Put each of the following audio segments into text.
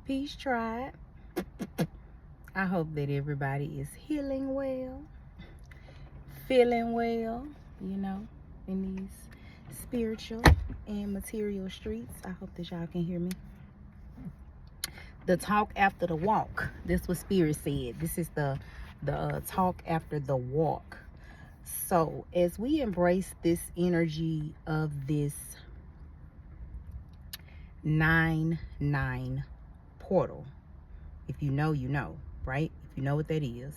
Peace tribe. I hope that everybody is healing well, feeling well, in these spiritual and material streets. I hope that y'all can hear me. The talk after the walk. This was Spirit said. This is the talk after the walk. So as we embrace this energy of this 9-9 portal, if you know, you know, right? If you know what that is,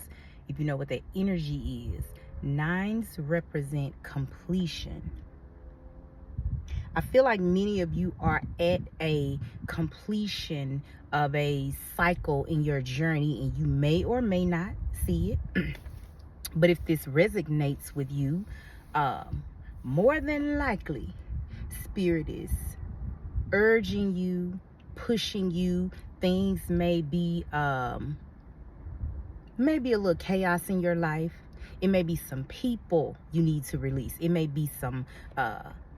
if you know what that energy is, nines represent completion. I feel like many of you are at a completion of a cycle in your journey, and you may or may not see it. But if this resonates with you, more than likely, Spirit is urging you, pushing you. Things may be a little chaos in your life. It may be some people you need to release. It may be some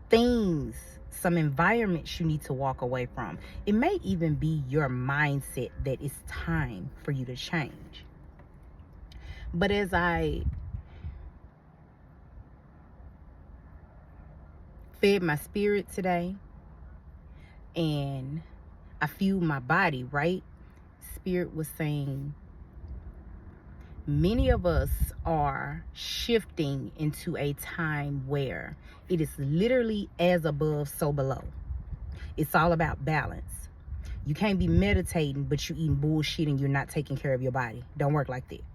things, some environments you need to walk away from. It may even be your mindset that it's time for you to change. But as I fed my spirit today and I fueled my body, right? Spirit was saying, many of us are shifting into a time where it is literally as above, so below. It's all about balance. You can't be meditating, but you eating bullshit and you're not taking care of your body. Don't work like that.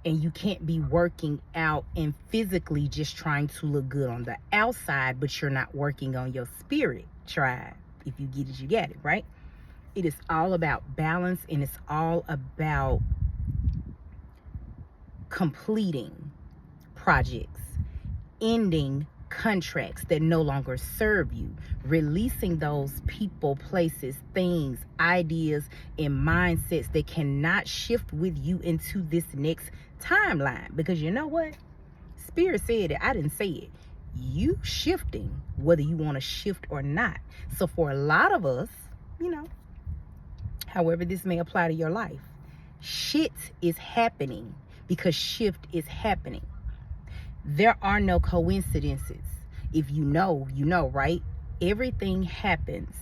And you can't be working out and physically just trying to look good on the outside, but you're not working on your spirit, tribe. If you get it, you get it, right? It is all about balance, and it's all about completing projects, ending contracts that no longer serve you, releasing those people, places, things, ideas, and mindsets that cannot shift with you into this next timeline. Because you know what? Spirit said it. I didn't say it. You shifting, whether you want to shift or not. So for a lot of us, however this may apply to your life, shit is happening because shift is happening. There are no coincidences. If you know, you know, right? Everything happens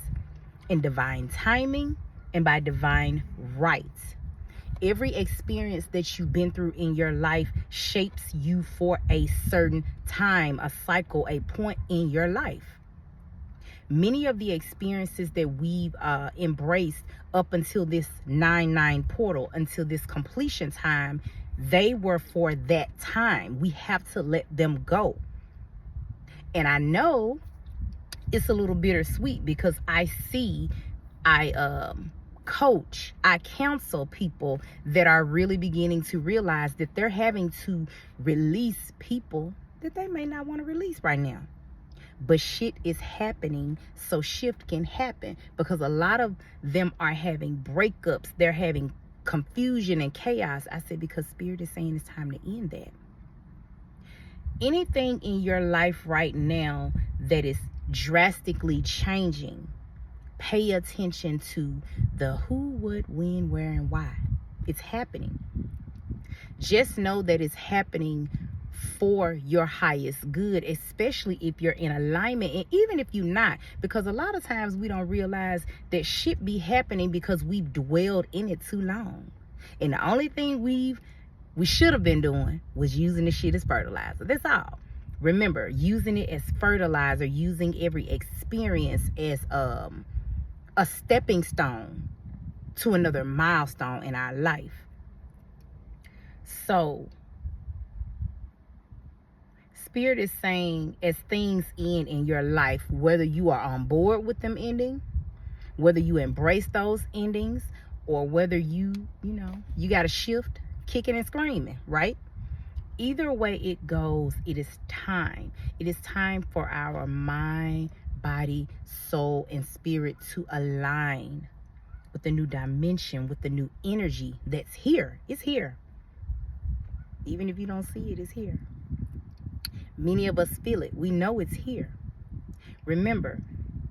in divine timing and by divine right. Every experience that you've been through in your life shapes you for a certain time, a cycle, a point in your life. Many of the experiences that we've embraced up until this 9-9 portal, until this completion time, they were for that time. We have to let them go. And I know it's a little bittersweet because I coach, I counsel people that are really beginning to realize that they're having to release people that they may not want to release right now. But shit is happening, so shift can happen, because a lot of them are having breakups. They're having confusion and chaos. I said, because Spirit is saying it's time to end that. Anything in your life right now that is drastically changing, pay attention to the who, what, when, where, and why. It's happening. Just know that it's happening for your highest good, especially if you're in alignment, and even if you're not, because a lot of times we don't realize that shit be happening because we've dwelled in it too long. And the only thing we should have been doing was using the shit as fertilizer. That's all. Remember, using it as fertilizer, using every experience as a stepping stone to another milestone in our life. So Spirit is saying, as things end in your life, whether you are on board with them ending, whether you embrace those endings, or whether you got to shift, kicking and screaming, right? Either way it goes, it is time. It is time for our mind, body, soul, and spirit to align with the new dimension, with the new energy that's here. It's here. Even if you don't see it, it's here. Many of us feel it. We know it's here. Remember,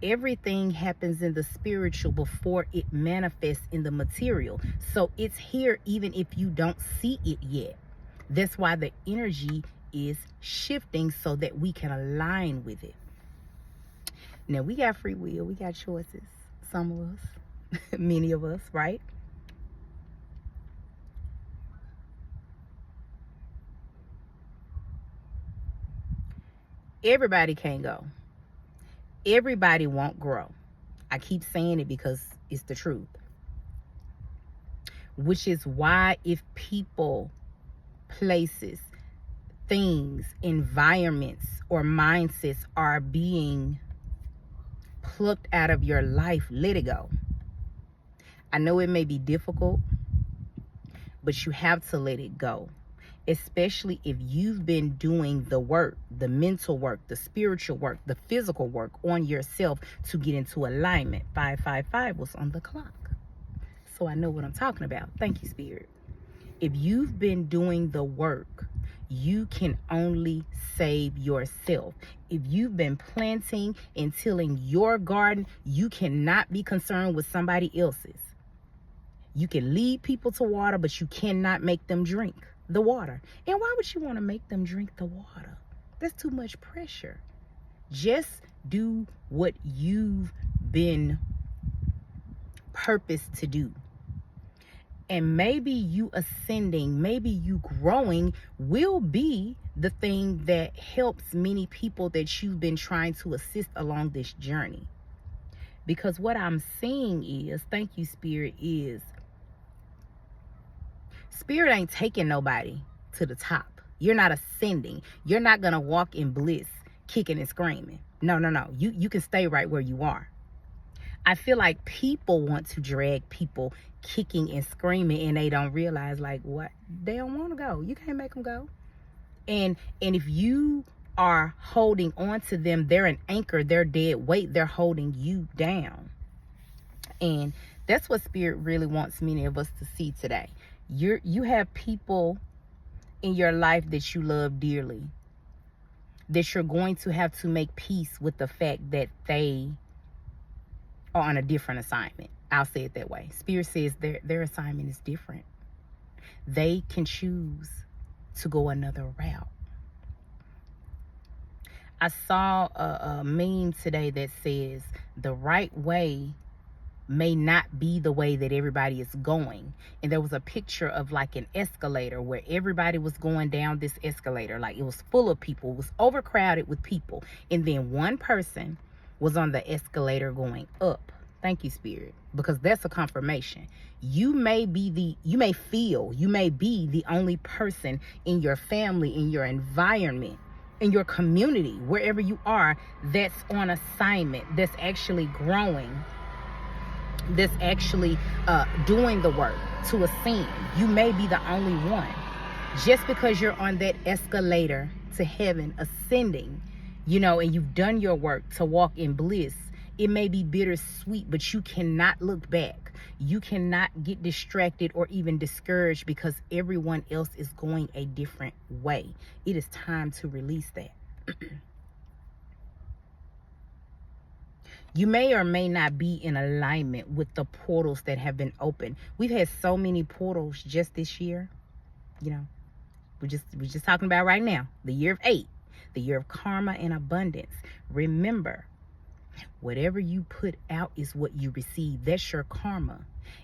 Everything happens in the spiritual before it manifests in the material. So it's here even if you don't see it yet. That's why the energy is shifting so that we can align with it. Now, we got free will. We got choices. Some of us, many of us, right? Everybody can't go. Everybody won't grow. I keep saying it because it's the truth. Which is why if people, places, things, environments, or mindsets are being plucked out of your life, let it go. I know it may be difficult, but you have to let it go. Especially if you've been doing the work, the mental work, the spiritual work, the physical work on yourself to get into alignment. 555 was on the clock. So I know what I'm talking about. Thank you, Spirit. If you've been doing the work, you can only save yourself. If you've been planting and tilling your garden, you cannot be concerned with somebody else's. You can lead people to water, but you cannot make them drink the water. And why would you want to make them drink the water? That's too much pressure. Just do what you've been purposed to do. And maybe you ascending, maybe you growing will be the thing that helps many people that you've been trying to assist along this journey. Because what I'm seeing is, thank you, Spirit, is Spirit ain't taking nobody to the top. You're not ascending. You're not going to walk in bliss, kicking and screaming. No. You can stay right where you are. I feel like people want to drag people kicking and screaming, and they don't realize, like, what? They don't want to go. You can't make them go. And if you are holding on to them, they're an anchor. They're dead weight. They're holding you down. And that's what Spirit really wants many of us to see today. You have people in your life that you love dearly, that you're going to have to make peace with the fact that they are on a different assignment. I'll say it that way. Spirit says their assignment is different. They can choose to go another route. I saw a meme today that says the right way may not be the way that everybody is going. And there was a picture of like an escalator where everybody was going down this escalator. Like it was full of people. It was overcrowded with people. And then one person was on the escalator going up. Thank you, Spirit. Because that's a confirmation. You may be the only person in your family, in your environment, in your community, wherever you are, that's on assignment, that's actually growing, that's actually doing the work to ascend. You may be the only one. Just because you're on that escalator to heaven, ascending, and you've done your work to walk in bliss, it may be bittersweet, but you cannot look back. You cannot get distracted or even discouraged because everyone else is going a different way. It is time to release that. You may or may not be in alignment with the portals that have been opened. We've had so many portals just this year. We're just talking about right now, the year of 8, the year of karma and abundance. Remember, whatever you put out is what you receive. That's your karma.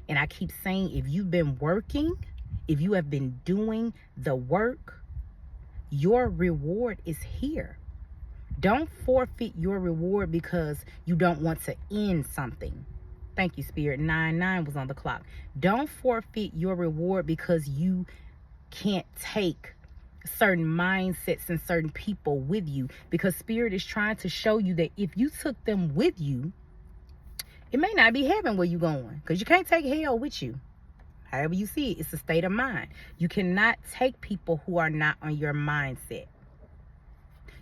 And I keep saying, if you've been working, if you have been doing the work, your reward is here. Don't forfeit your reward because you don't want to end something. Thank you, Spirit. 99 was on the clock. Don't forfeit your reward because you can't take certain mindsets and certain people with you, because Spirit is trying to show you that if you took them with you, it may not be heaven where you're going, because you can't take hell with you. However you see it, it's a state of mind. You cannot take people who are not on your mindset.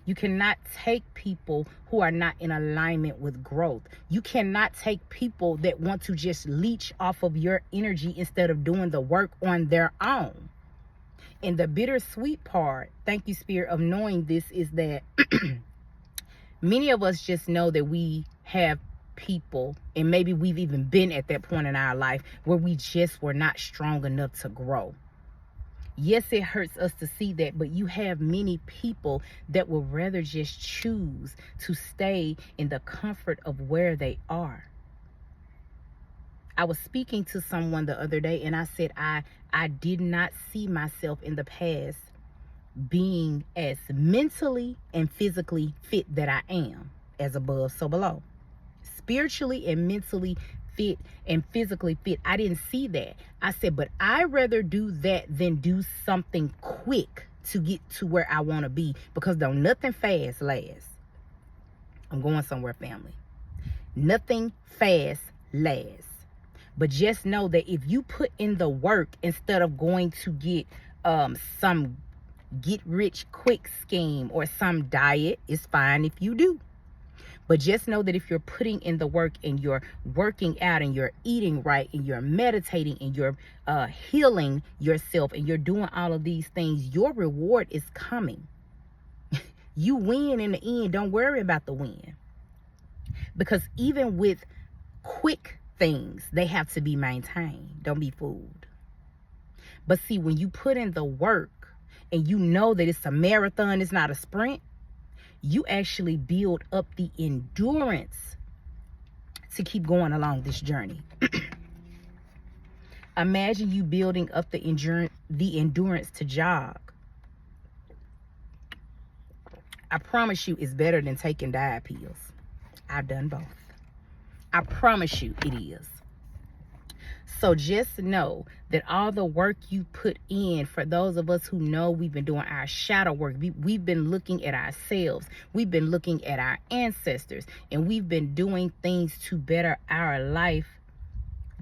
You cannot take people who are not in alignment with growth. You cannot take people that want to just leech off of your energy instead of doing the work on their own. And the bittersweet part, thank you, Spirit, of knowing this is that many of us just know that we have people, and maybe we've even been at that point in our life where we just were not strong enough to grow. Yes, it hurts us to see that, but you have many people that will rather just choose to stay in the comfort of where they are. I was speaking to someone the other day, and I said I did not see myself in the past being as mentally and physically fit that I am. As above, so below. Spiritually and mentally fit and physically fit. I didn't see that. I said, but I'd rather do that than do something quick to get to where I want to be, because though nothing fast lasts. I'm going somewhere, family. Nothing fast lasts. But just know that if you put in the work instead of going to get some get rich quick scheme or some diet, it's fine if you do. But just know that if you're putting in the work and you're working out and you're eating right and you're meditating and you're healing yourself and you're doing all of these things, your reward is coming. You win in the end. Don't worry about the win. Because even with quick things, they have to be maintained. Don't be fooled. But see, when you put in the work and you know that it's a marathon, it's not a sprint, you actually build up the endurance to keep going along this journey. Imagine you building up the endurance to jog. I promise you it's better than taking diet pills. I've done both. I promise you it is. So just know that all the work you put in, for those of us who know we've been doing our shadow work, we've been looking at ourselves, we've been looking at our ancestors, and we've been doing things to better our life.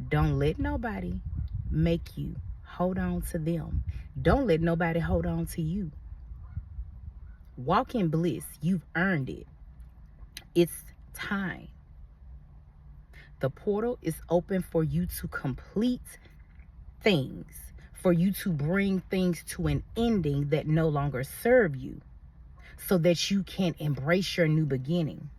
Don't let nobody make you hold on to them. Don't let nobody hold on to you. Walk in bliss. You've earned it. It's time. The portal is open for you to complete things, for you to bring things to an ending that no longer serve you, so that you can embrace your new beginning.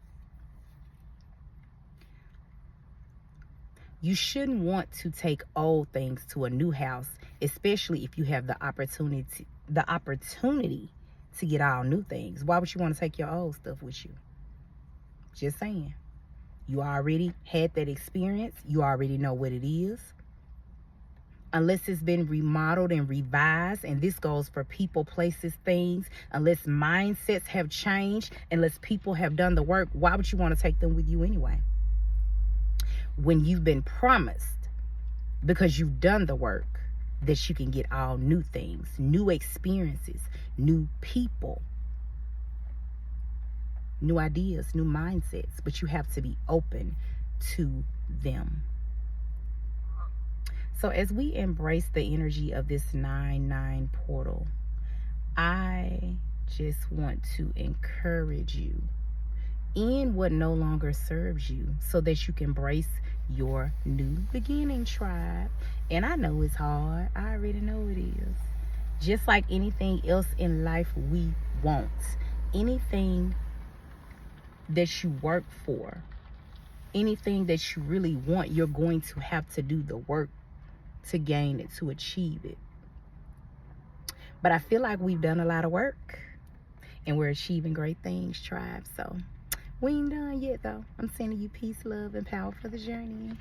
You shouldn't want to take old things to a new house, especially if you have the opportunity to get all new things. Why would you want to take your old stuff with you? Just saying. You already had that experience. You already know what it is. Unless it's been remodeled and revised, and this goes for people, places, things, unless mindsets have changed, unless people have done the work, why would you want to take them with you anyway? When you've been promised, because you've done the work, that you can get all new things, new experiences, new people, new ideas, new mindsets, but you have to be open to them. So as we embrace the energy of this 9/9 portal, I just want to encourage you in what no longer serves you, so that you can embrace your new beginning, tribe. And I know it's hard. I already know it is. Just like anything else in life, we want anything that you work for, anything that you really want, you're going to have to do the work to gain it, to achieve it. But I feel like we've done a lot of work and we're achieving great things, tribe. So we ain't done yet though. I'm sending you peace, love, and power for the journey.